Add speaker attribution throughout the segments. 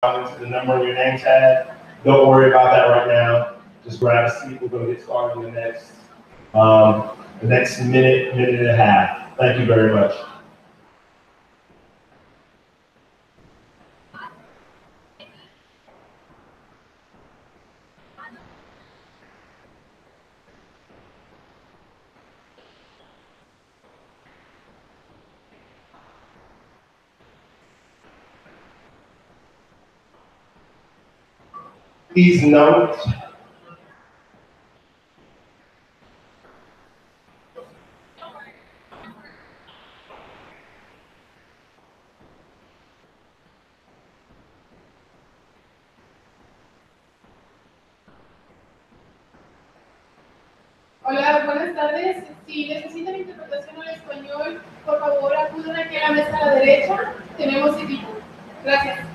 Speaker 1: into the number on your name tag. Don't worry about that right now. Just grab a seat. We're going to get started in the next minute, minute and a half. Thank you very much. Please note
Speaker 2: Hola, buenas tardes. Si necesitan interpretación al español, por favor acudan aquí a la mesa a la derecha. Tenemos equipo. Gracias.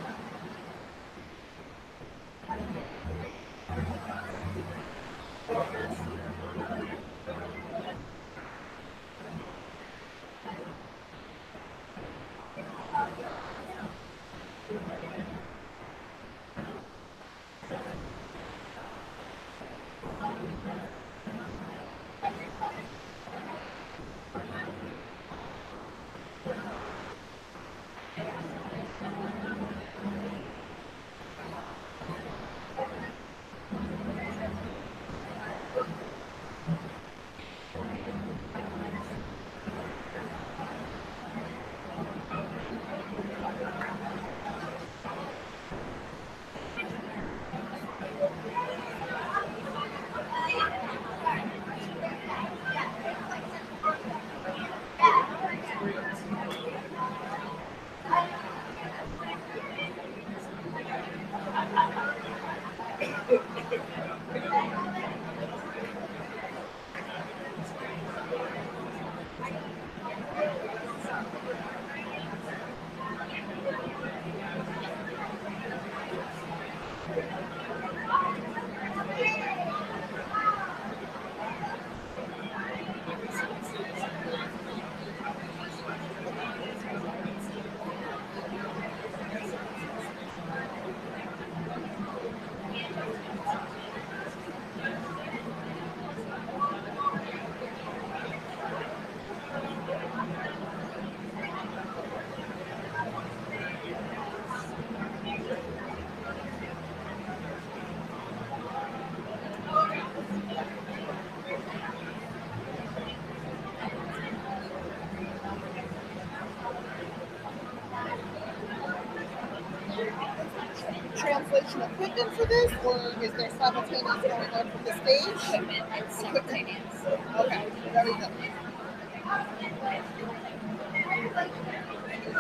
Speaker 3: Translation equipment for this, or is there simultaneous going on from the stage?
Speaker 4: Equipment, it's simultaneous.
Speaker 3: Okay, very good.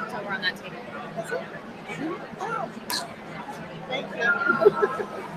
Speaker 4: So we're on that table.
Speaker 3: That's it? Oh. Thank you.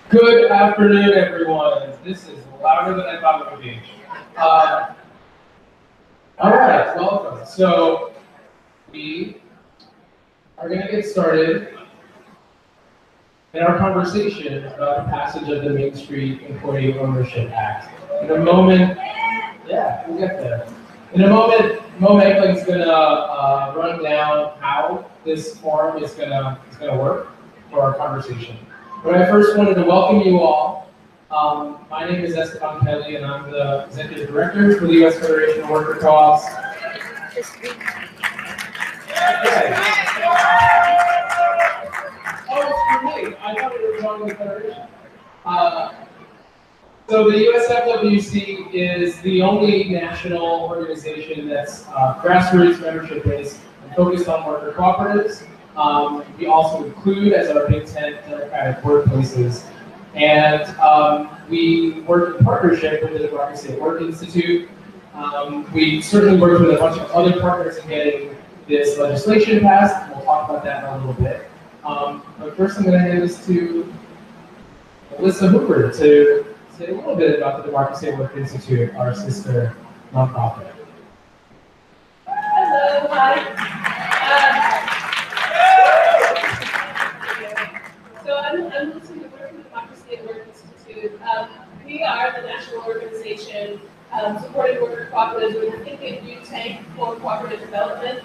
Speaker 5: Good afternoon, everyone. This is louder than I thought it would be. All right, welcome. So we are going to get started in our conversation about the passage of the Main Street Employee Ownership Act. In a moment, yeah, we'll get there. In a moment, Mo Manklin's going to run down how this forum is going to work for our conversation. But I first wanted to welcome you all. My name is Esteban Kelly, and I'm the Executive Director for the U.S. Federation of Worker Co-ops. Okay. Oh, it's for me. I thought it was on the Federation. So the USFWC is the only national organization that's grassroots membership-based and focused on worker cooperatives. We also include as our big tent democratic workplaces. And we work in partnership with the Democracy at Work Institute. We certainly work with a bunch of other partners in getting this legislation passed, and we'll talk about that in a little bit. But first I'm going to hand this to Melissa Hoover to say a little bit about the Democracy at Work Institute, our sister nonprofit.
Speaker 2: Hello, hi. So I'm Melissa Hoover from the Democracy at Work Institute. We are the national organization supporting worker cooperatives with a think and tank for cooperative development.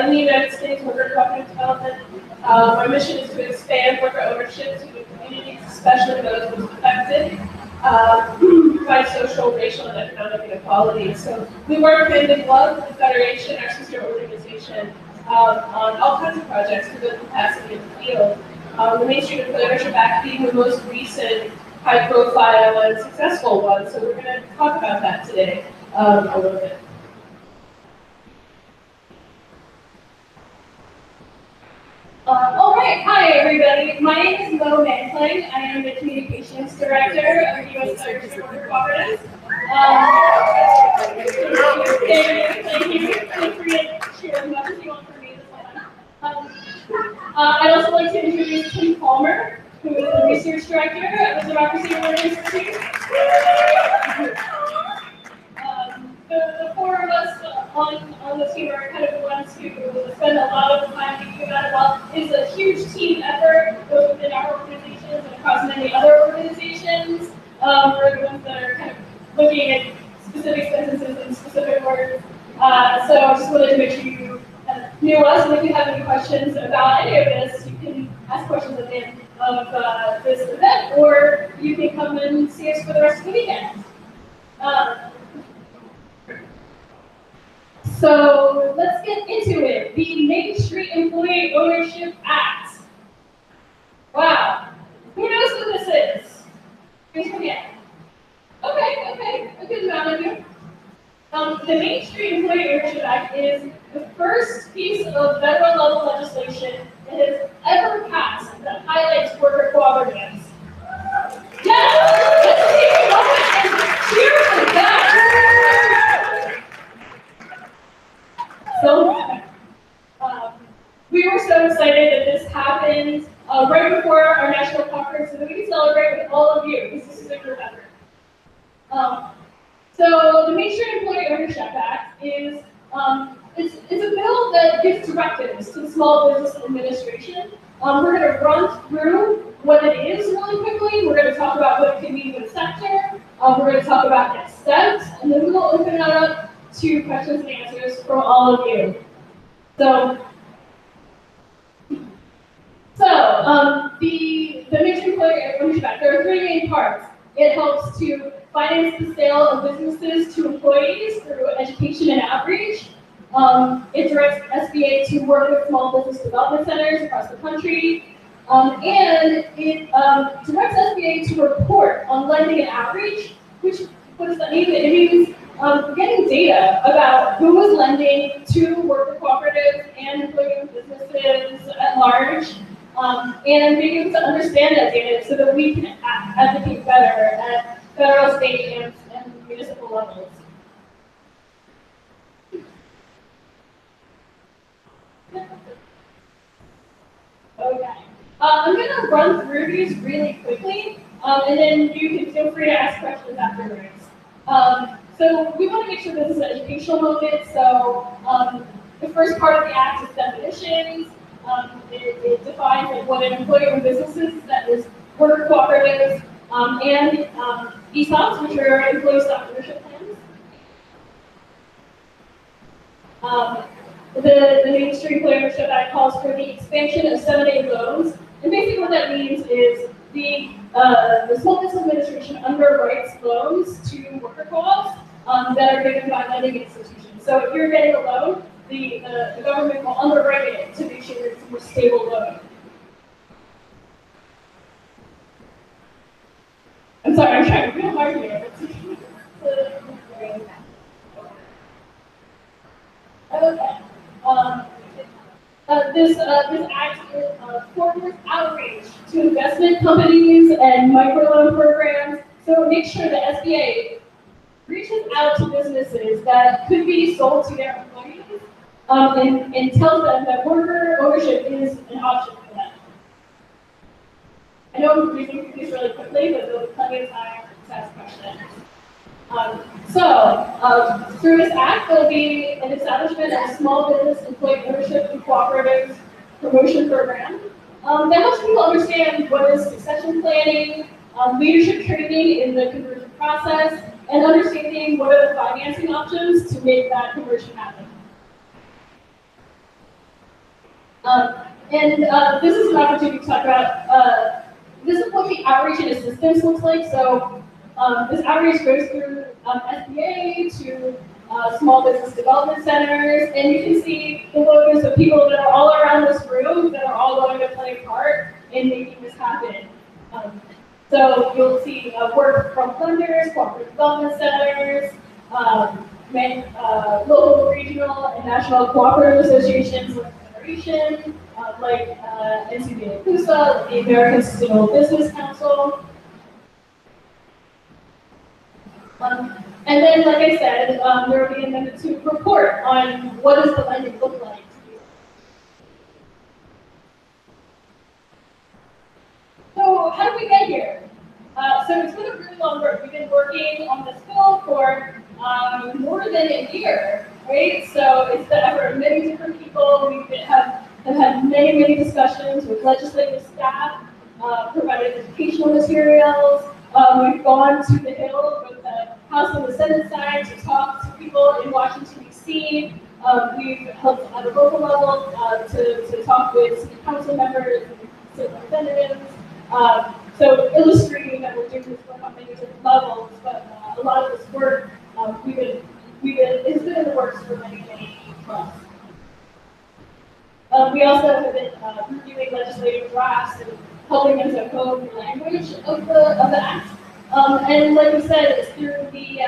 Speaker 2: In the United States, worker cooperative development, our mission is to expand worker ownership to the communities, especially those most affected by social, racial, and economic inequality. So we work hand in glove with the Federation, our sister organization, on all kinds of projects to build capacity in the field. The Main Street Employee Ownership Act being the most recent, high-profile, and successful one. So we're going to talk about that today a little bit. All right, hi everybody. My name is Mo Mankling. I am the Communications Director of the U.S. Federation of Worker Cooperatives. Thank you. Feel free to share as much as you want for me this one. I'd also like to introduce Tim Palmer, who is the Research Director of the Democracy at Work Institute. The four of us on the team are kind of the ones who spend a lot of time thinking about it. While it's a huge team effort, both within our organizations and across many other organizations, we're the ones that are kind of looking at specific sentences and specific words. So I just wanted to make sure you knew us, and if you have any questions about any of this, you can ask questions at the end of this event, or you can come and see us for the rest of the weekend. So let's get into it. The Main Street Employee Ownership Act. Wow. Who knows who this is? Raise your hand. Okay, a good amount of you. The Main Street Employee Ownership Act is the first piece of federal level legislation that has ever passed that highlights worker cooperatives. Yes! Let's take a moment and cheer for that! So, we were so excited that this happened right before our national conference so that we can celebrate with all of you, because this is a group effort. So the Main Street Employee Ownership Act is it's a bill that gives directives to the Small Business Administration. We're going to run through what it is really quickly. We're going to talk about what it can mean to the sector. We're going to talk about next steps, and then we will open that up to questions and answers from all of you. So the Main Street Employee Ownership Act, there are three main parts. It helps to finance the sale of businesses to employees through education and outreach. It directs SBA to work with small business development centers across the country. And it directs SBA to report on lending and outreach, which, what does that mean? It means getting data about who is lending to worker cooperatives and employee-owned businesses at large, and being able to understand that data so that we can advocate better at federal, state, and municipal levels. Okay. I'm going to run through these really quickly, and then you can feel free to ask questions afterwards. So we want to make sure this is an educational moment. So the first part of the act is definitions. It defines like, what an employer-owned business is, that is worker cooperatives, and ESOPs, which are employee stock ownership plans. The Mainstream Employee Ownership Act calls for the expansion of 7(a) loans, and basically what that means is the Small Business Administration underwrites loans to worker co-ops that are given by lending institutions. So if you're getting a loan, the government will underwrite it to make sure it's a more stable loan. I'm sorry, I'm trying real hard here. Okay. This act furthers outreach to investment companies and microloan programs. So make sure the SBA reaches out to businesses that could be sold to their employees and tells them that worker ownership is an option for them. I know I'm reading through these really quickly, but there'll be plenty of time to ask questions. Through this act, there will be an establishment of a small business employee ownership and cooperative promotion program that helps people understand what is succession planning, leadership training in the conversion process, and understanding what are the financing options to make that conversion happen. This is an opportunity to talk about, this is what the outreach and assistance looks like. So this outreach goes through SBA to small business development centers, and you can see the logos of people that are all around this room that are all going to play a part in making this happen. So you'll see work from lenders, cooperative development centers, local, regional, and national cooperative associations like Federation, like NCBA-CUSA, the American Sustainable Business Council. And then, like I said, there will be an amendment to report on what does the lending look like. So how did we get here? So it's been a really long work. We've been working on this bill for more than a year, right? So it's the effort of many different people. We have had many, many discussions with legislative staff, provided educational materials. We've gone to the Hill with the House and the Senate side to talk to people in Washington, D.C. We've helped at a local level to talk with city council members and city representatives. So illustrating that we're doing this work on many different levels, but a lot of this work it's been in the works for many, many months. We also have been reviewing legislative drafts and helping them to code the language of the act. And like we said, it's through the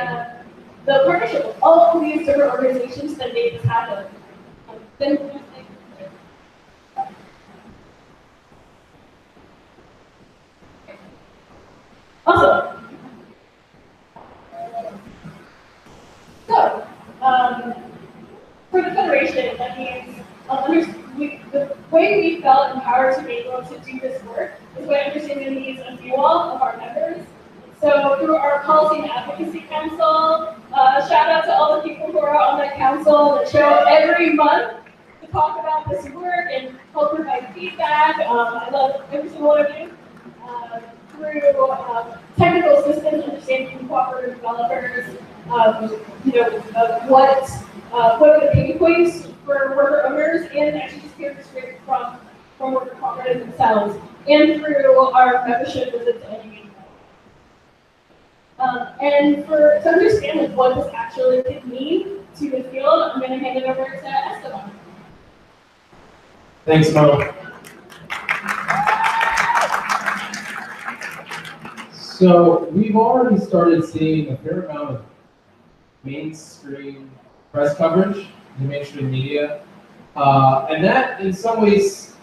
Speaker 2: partnership of all of these different organizations that made this happen. Awesome. So, for the Federation, that means the way we felt empowered to be able to do this work is by understanding the needs of you all, of our members. So through our Policy and Advocacy Council, shout out to all the people who are on that council that show up every month to talk about this work and help provide feedback. I love every single one of you. Through technical assistance, understanding cooperative developers, what are the pain points for worker owners, and actually just hear this straight from worker cooperatives themselves, and through our membership visits to any meeting. And to understand like, what this actually could mean to the field, I'm going to hand it over to Esteban.
Speaker 5: Thanks, Mo. So we've already started seeing a fair amount of mainstream press coverage in the mainstream media, and that in some ways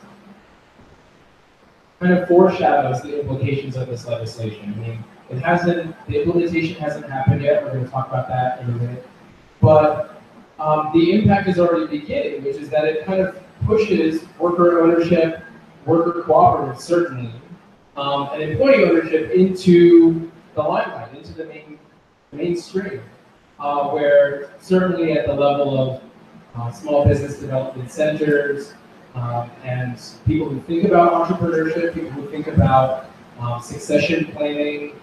Speaker 5: kind of foreshadows the implications of this legislation. I mean, the implementation hasn't happened yet. We're going to talk about that in a minute, but the impact is already beginning, which is that it kind of pushes worker ownership, worker cooperatives certainly, and employee ownership into the limelight, into the mainstream, where certainly at the level of small business development centers and people who think about entrepreneurship, people who think about succession planning,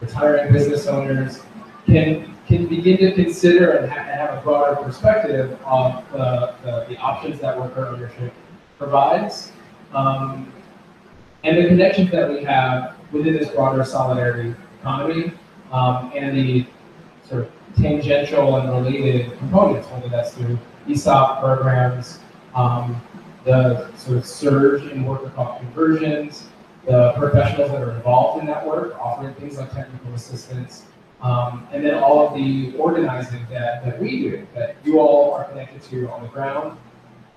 Speaker 5: retiring business owners can begin to consider and have a broader perspective of the options that worker ownership provides. And the connections that we have within this broader solidarity economy, and the sort of tangential and related components, whether that's through ESOP programs, the sort of surge in worker comp conversions, the professionals that are involved in that work, offering things like technical assistance, and then all of the organizing that we do, that you all are connected to on the ground,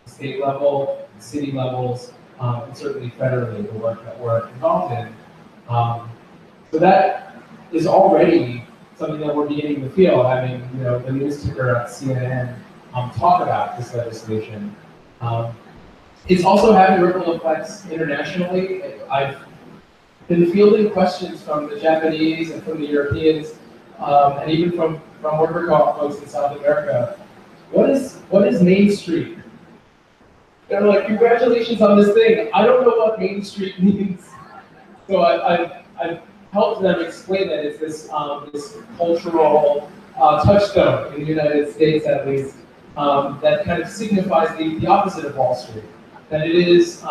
Speaker 5: state level, city levels, and certainly federally, the work that we're involved in. So that is already something that we're beginning to feel, having the news ticker at CNN talk about this legislation. It's also having ripple effects internationally. I've been fielding questions from the Japanese and from the Europeans, and even from worker co-op folks in South America. What is Main Street? They're like, congratulations on this thing. I don't know what Main Street means. So I've helped them explain that it's this cultural touchstone in the United States, at least, that kind of signifies the opposite of Wall Street. That it is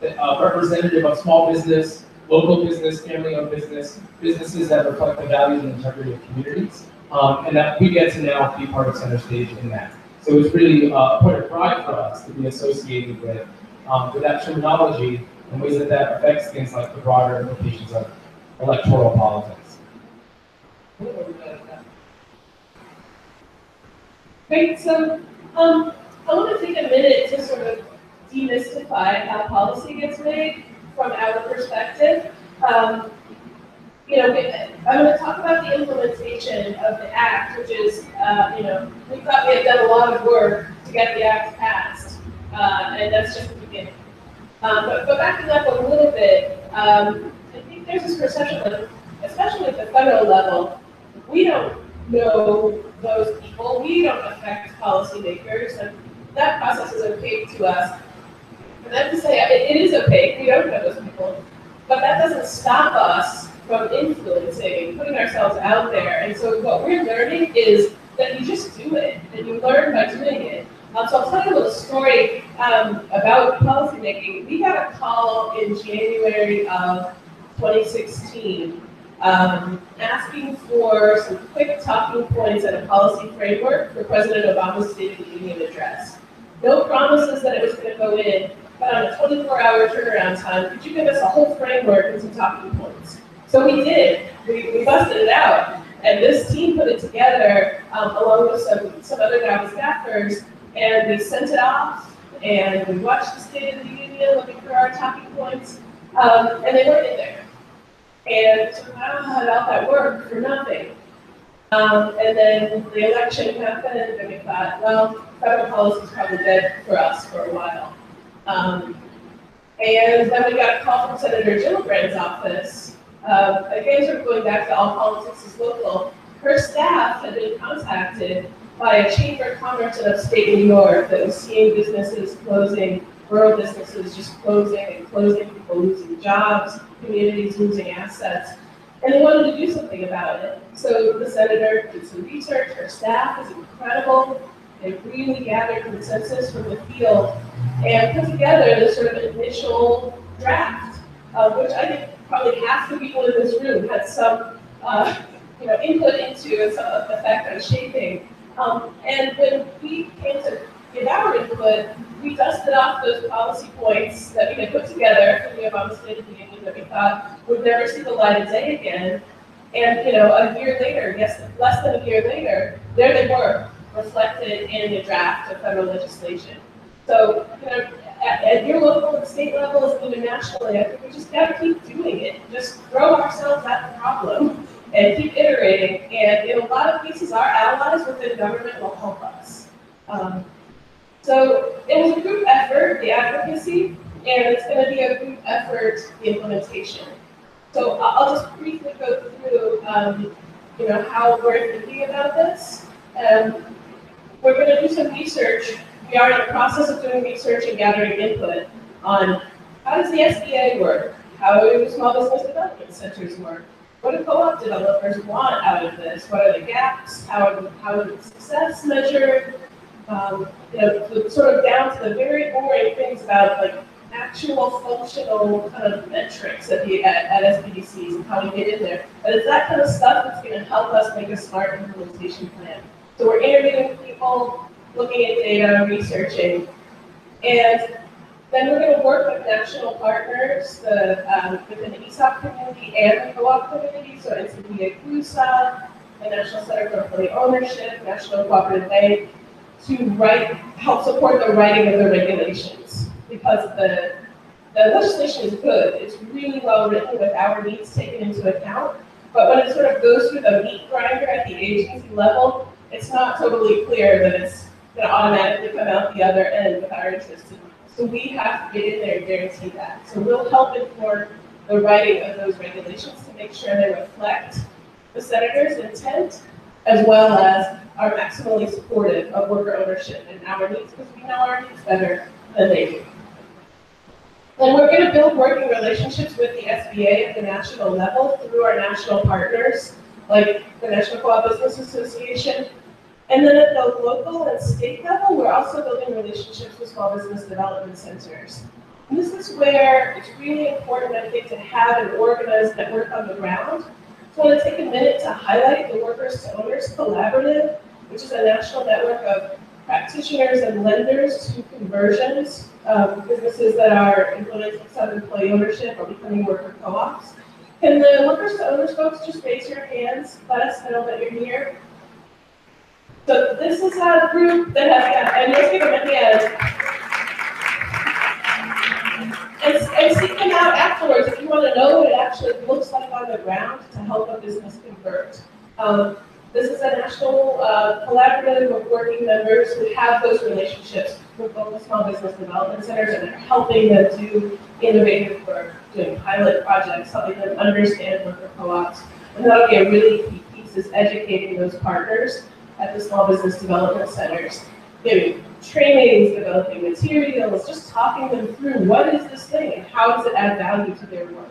Speaker 5: representative of small business, local business, family-owned business, businesses that reflect the values and integrity of communities, and that we get to now be part of center stage in that. So it's really a point of pride for us to be associated with that terminology in ways that affects things like the broader implications of electoral politics.
Speaker 2: Great, so I want to take a minute to sort of demystify how policy gets made from our perspective. I'm going to talk about the implementation of the Act, which is, we thought we had done a lot of work to get the Act passed, and that's just the beginning. But backing up a little bit, I think there's this perception that, especially at the federal level, we don't know those people, we don't affect policymakers, and that process is opaque to us. And I have to say, it is opaque, we don't know those people, but that doesn't stop us from influencing, putting ourselves out there. And so what we're learning is that you just do it, and you learn by doing it. So I'll tell you a little story about policymaking. We got a call in January of 2016 asking for some quick talking points and a policy framework for President Obama's State of the Union address. No promises that it was going to go in, but on a 24-hour turnaround time, could you give us a whole framework and some talking points? So we did. We busted it out. And this team put it together along with some other Dow staffers, and we sent it off, and we watched the State of the Union looking for our talking points, and they weren't in there. And so I don't know how all that worked for nothing. And then the election happened, and we thought, well, federal policy is probably dead for us for a while. And then we got a call from Senator Gillibrand's office. Again, sort of going back to all politics is local, her staff had been contacted by a chamber of commerce in upstate New York that was seeing businesses closing, rural businesses just closing and closing, people losing jobs, communities losing assets, and they wanted to do something about it. So the senator did some research, her staff is incredible, they really gathered consensus from the field and put together this sort of initial draft, which I think probably half the people in this room had some input into and some of the fact on shaping. And when we came to give our input, we dusted off those policy points that we had put together for the Obama State of the Union that we thought would never see the light of day again. And a year later, yes, less than a year later, there they were, reflected in a draft of federal legislation. So, at your local and state levels, and even nationally, I think we just got to keep doing it. Just throw ourselves at the problem and keep iterating. And in a lot of cases, our allies within government will help us. So it was a group effort, the advocacy, and it's going to be a group effort, the implementation. So I'll just briefly go through, how we're thinking about this. We're going to do some research. We are in the process of doing research and gathering input on how does the SBA work? How do small business development centers work? What do co-op developers want out of this? What are the gaps? How is success measured? Sort of down to the very boring things about like actual functional kind of metrics at SBDCs and how we get in there. But it's that kind of stuff that's going to help us make a smart implementation plan. So we're interviewing people, looking at data, researching, and then we're going to work with national partners within the ESOP community and the co-op community, so NCBA-CUSA, the National Center for Employee Ownership, National Cooperative Bank, to help support the writing of the regulations, because the legislation is good. It's really well written with our needs taken into account, but when it sort of goes through the meat grinder at the agency level, it's not totally clear that it's going to automatically come out the other end with our interests in mind. So we have to get in there and guarantee that. So we'll help inform the writing of those regulations to make sure they reflect the senator's intent, as well as are maximally supportive of worker ownership and our needs, because we know our needs better than they do. And we're going to build working relationships with the SBA at the national level through our national partners, like the National Co-op Business Association. And then at the local and state level, we're also building relationships with small business development centers. And this is where it's really important, I think, to have an organized network on the ground. So I want to take a minute to highlight the Workers to Owners Collaborative, which is a national network of practitioners and lenders to conversions, businesses that are implementing some employee ownership or becoming worker co-ops. Can the Workers to Owners folks just raise your hands, let us know that you're here? So this is a group that has, and let's give them a hand. And seek them out afterwards if you want to know what it actually looks like on the ground to help a business convert. This is a national collaborative of working members who have those relationships with local small business development centers and are helping them do innovative work, doing pilot projects, helping them understand worker co-ops. And that'll be a really key piece, is educating those partners at the small business development centers, giving trainings, developing materials, just talking them through what is this thing and how does it add value to their work.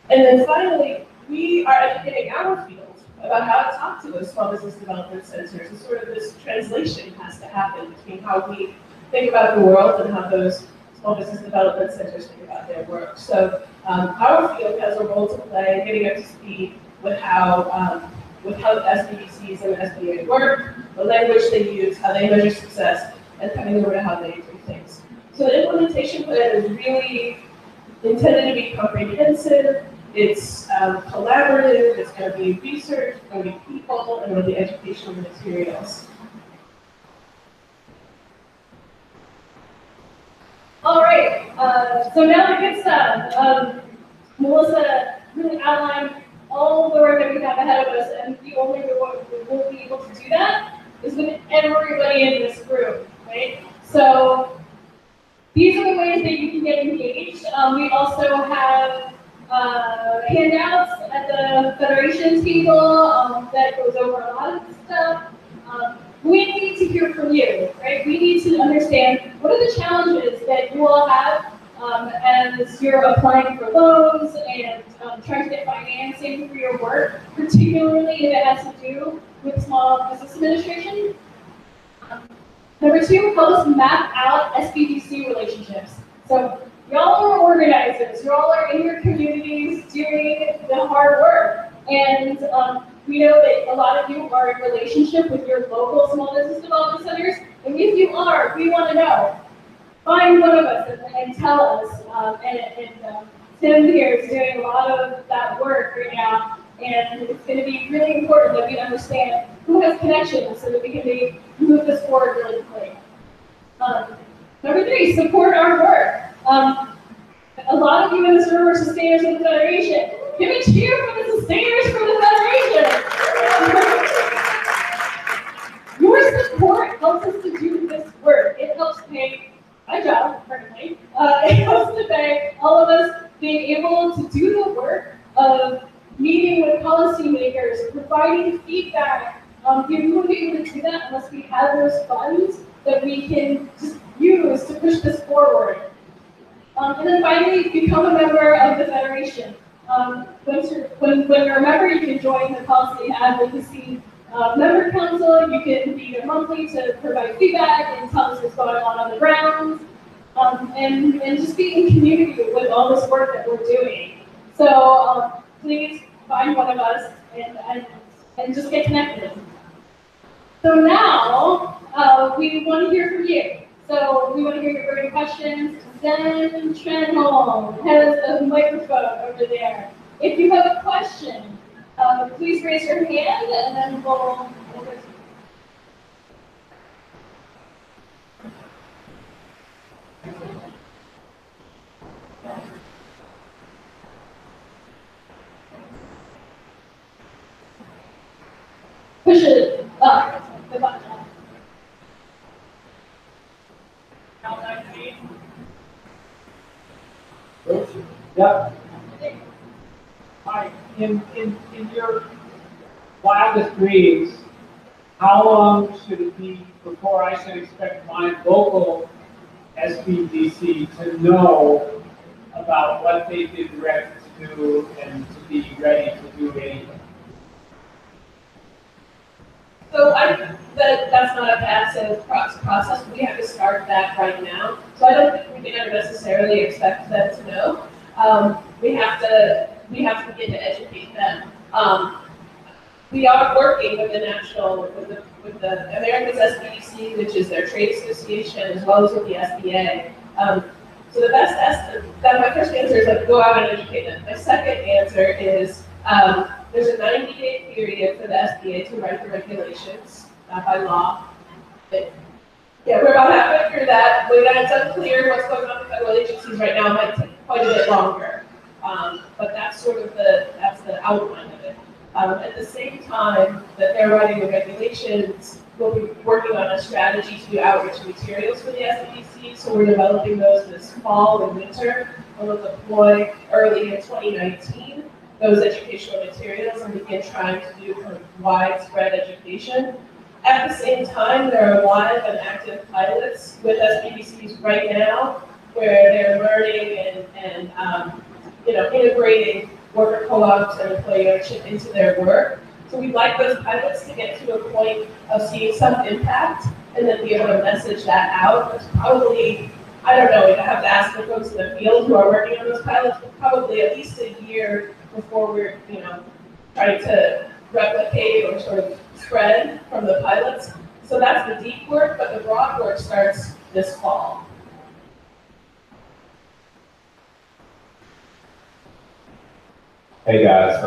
Speaker 2: And then finally, we are educating our field about how to talk to those small business development centers, and sort of this translation has to happen between how we think about the world and how those small business development centers think about their work. So our field has a role to play in getting up to speed with how SBDCs and SBA work, the language they use, how they measure success, and coming over to how they do things. So the implementation plan is really intended to be comprehensive. It's collaborative. It's going to be research, it's going to be people, and it'll be educational materials.
Speaker 6: All right. So now the good stuff. Melissa really outlined all the work that we have ahead of us, and the only way we'll be able to do that is with everybody in this group, right? So these are the ways that you can get engaged. We also have handouts at the Federation table that goes over a lot of this stuff. We need to hear from you, right? We need to understand what are the challenges that you all have as you're applying for loans and trying to get financing for your work, particularly if it has to do with small business administration. Number two, help us map out SBDC relationships. So y'all are organizers, y'all are in your communities doing the hard work, And we know that a lot of you are in relationship with your local small business development centers. And if you are, we want to know. Find one of us and tell us. Tim here is doing a lot of that work right now. And it's going to be really important that we understand who has connections so that we can move this forward really quickly. Number 3, support our work. A lot of you in this room are sustainers of the Federation. Give a cheer for the sustainers for the Federation. Your support helps us to do this work. It helps pay my job, currently. It helps to pay all of us being able to do the work of meeting with policymakers, providing feedback. We wouldn't be able to do that unless we have those funds that we can just use to push this forward. And then finally, become a member of the Federation. When you're a member, you can join the policy advocacy member council. You can be there monthly to provide feedback and tell us what's going on the ground. And just be in community with all this work that we're doing. So please find one of us and just get connected. So now we want to hear from you. So we want to hear your burning questions. Zen Trenholm has the microphone over there. If you have a question, please raise your hand and then we'll push it up, the button.
Speaker 7: Yep. Hi. In your wildest dreams, how long should it be before I should expect my local SBDC to know about what they did direct to do and to be ready to do anything?
Speaker 2: So I think that's not a passive process. We have to start that right now. So I don't think we can ever necessarily expect them to know. We have to begin to educate them. We are working with with the America's SBDC, which is their trade association, as well as with the SBA. So the best answer, my first answer is like go out and educate them. My second answer is there's a 90-day period for the SBA to write the regulations by law. But, yeah, we're about halfway through that. When it's unclear what's going on with federal agencies right now, it might take quite a bit longer. But that's sort of the outline of it. At the same time that they're writing the regulations, we'll be working on a strategy to do outreach materials for the SBDC. So we're developing those this fall and winter. We'll deploy early in 2019 those educational materials and begin trying to do kind of widespread education. At the same time, there are live and active pilots with SBDCs right now where they're learning and integrating worker co-ops and employee ownership into their work. So we'd like those pilots to get to a point of seeing some impact and then be able to message that out. It's probably, I don't know, I have to ask the folks in the field who are working on those pilots, but probably at least a year before we're, trying to replicate or sort of spread from the pilots. So that's the deep work, but the broad work starts this fall.
Speaker 8: Hey guys,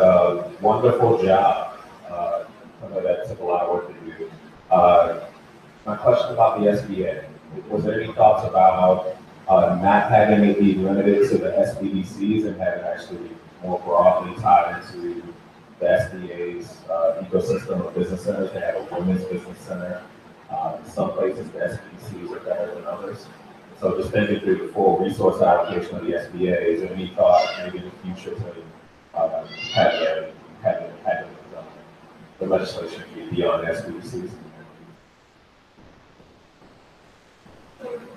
Speaker 8: wonderful job. I know that took a lot of work to do. My question about the SBA, was there any thoughts about not having it be limited to the SBDCs and having actually more broadly tied into the SBA's ecosystem of business centers? They have a women's business center. In some places the SBDCs are better than others. So just thinking through the full resource allocation of the SBA, is there any thought maybe in the future to having the legislation be beyond SBDCs?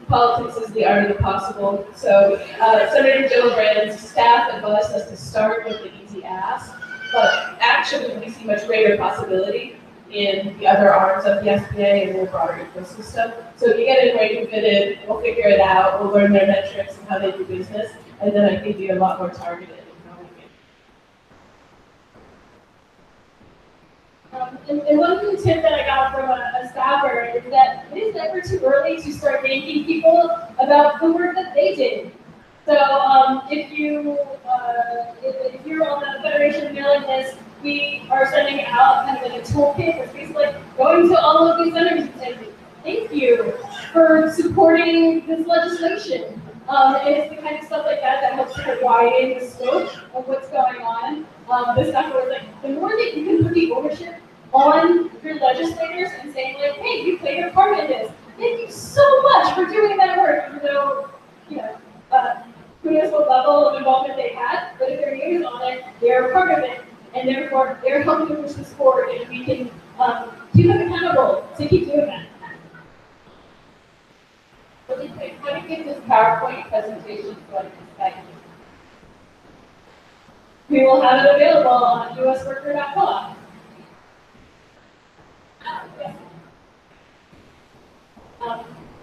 Speaker 2: Politics is the art of the possible. So Senator Gillibrand's staff advised us to start with the easy ask, but actually we see much greater possibility in the other arms of the SBA and the broader ecosystem. So if you get in right and fitted, we'll figure it out, we'll learn their metrics and how they do business, and then I think be a lot more targeted in how we
Speaker 6: And one tip that I got from a staffer is that it is never too early to start thanking people about the work that they did. So if you're on the Federation mailing list, we are sending out kind of like a toolkit that's basically like going to all of these centers and saying, thank you for supporting this legislation. And it's the kind of stuff like that that helps to widen the scope of what's going on. The stuff where it's like, the more that you can put the ownership on your legislators and saying like, hey, you played a part in this. Thank you so much for doing that work, even though, who knows what level of involvement they had, but if their name is on it, they're a part of it, and therefore they're helping to push this forward, and we can keep them accountable to keep doing that.
Speaker 2: Really quick, how to get this PowerPoint presentation to like this site?
Speaker 6: We will have it available on usworker.com.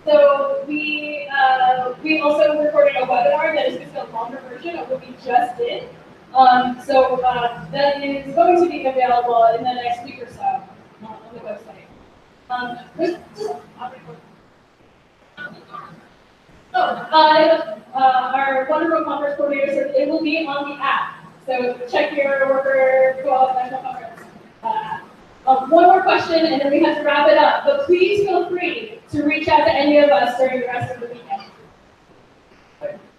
Speaker 6: So we also recorded a webinar that is just a longer version of what we just did. So that is going to be available in the next week or so on the website. Our wonderful conference coordinator said it will be on the app. So check your Worker Co-op National Conference app. One more question, and then we have to wrap it up. But please feel free to reach out to any of us during the rest of the weekend.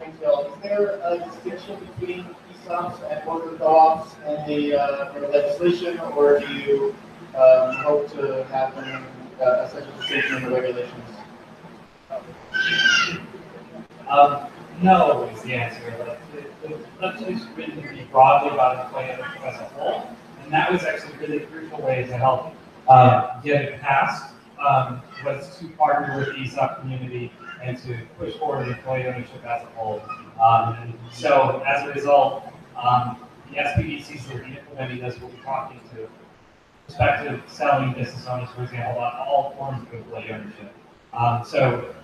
Speaker 9: Thanks, Bill. Is there a distinction between ESOPs and worker co-ops and the legislation, or do you hope to have them such a distinction in the regulations?
Speaker 10: No is the answer. The legislation is written to be broadly about employment as a whole, and that was actually really a crucial way to help get it passed, was to partner with the ESOP community and to push forward employee ownership as a whole. So as a result, the SPDCs that will be implementing this will be talking to prospective selling business owners, for example, about all forms of employee ownership. So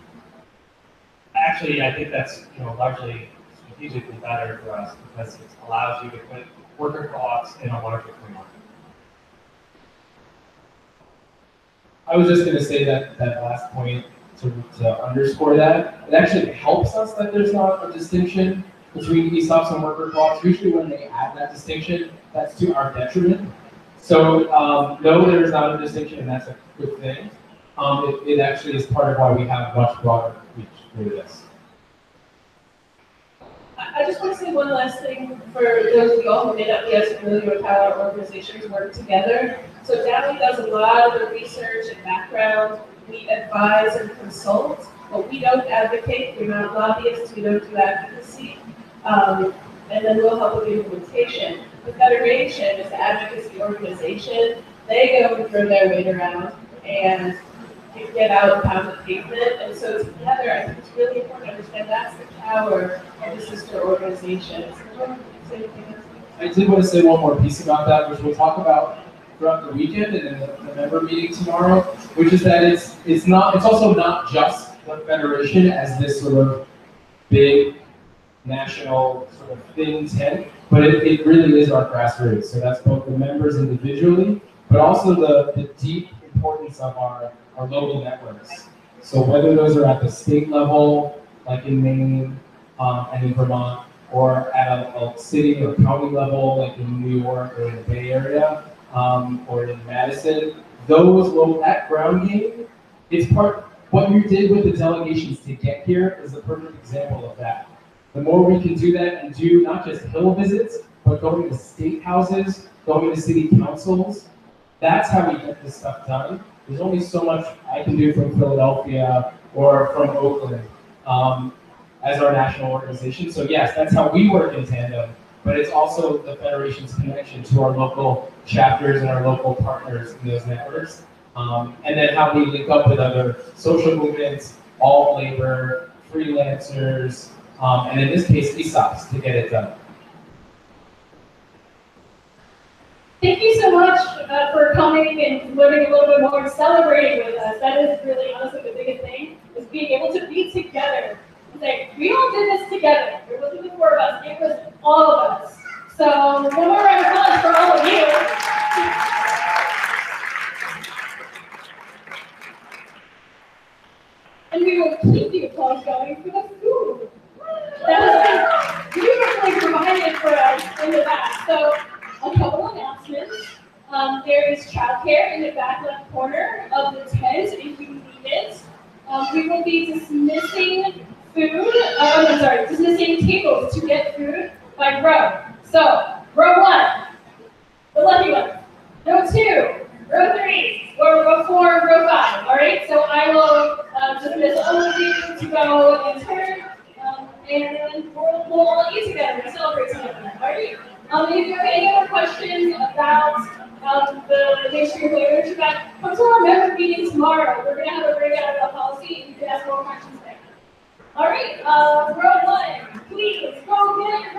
Speaker 10: actually, I think that's largely strategically better for us because it allows you to put worker co-ops in a larger framework.
Speaker 5: I was just going to say that last point to underscore that. It actually helps us that there's not a distinction between ESOPs and worker co-ops. Usually when they add that distinction, that's to our detriment. So no, there is not a distinction, and that's a good thing. It actually is part of why we have much broader reach through this.
Speaker 2: I just want to say one last thing for those of you all who may not be as familiar with how our organizations work together. So DAPI does a lot of the research and background. We advise and consult, but we don't advocate. We're not lobbyists. We don't do advocacy. And then we'll help with the implementation. The Federation is an advocacy organization. They go and throw their weight around and get out and pound the pavement. And so together, I think it's really important to understand that's the power of the sister organizations.
Speaker 5: I did want to say one more piece about that, which we'll talk about throughout the weekend and in the member meeting tomorrow, which is that it's also not just the Federation as this sort of big national sort of think tank, but it really is our grassroots. So that's both the members individually, but also the deep importance of our local networks. So whether those are at the state level, like in Maine and in Vermont, or at a city or county level, like in New York or in the Bay Area, or in Madison, that ground game, what you did with the delegations to get here is a perfect example of that. The more we can do that and do not just Hill visits, but going to state houses, going to city councils, that's how we get this stuff done. There's only so much I can do from Philadelphia or from Oakland as our national organization. So yes, that's how we work in tandem, but it's also the Federation's connection to our local chapters and our local partners in those networks. And then how we link up with other social movements, alt labor, freelancers, and in this case, ESOPs to get it done.
Speaker 6: Thank you so much for coming and learning a little bit more and celebrating with us. That is really honestly the biggest thing, is being able to be together. And say, we all did this together. It wasn't the four of us, it was all of us. So one more round of applause for all of you. And we will keep the applause going for the food. That has been beautifully provided for us in the back. So, a couple announcements. There is childcare in the back left corner of the tent if you need it. We will be dismissing dismissing tables to get food by row. So, row 1, the lucky one. Row 2, row 3, row 4, row 5. All right. So I will dismiss all of you to go in turn, and then we'll all eat together and celebrate together. All right. If you have any other questions about the make sure you're clear your back, come to our member meeting tomorrow. We're gonna have a breakout of the policy, and you can ask more questions there. All right. Row 1, please go get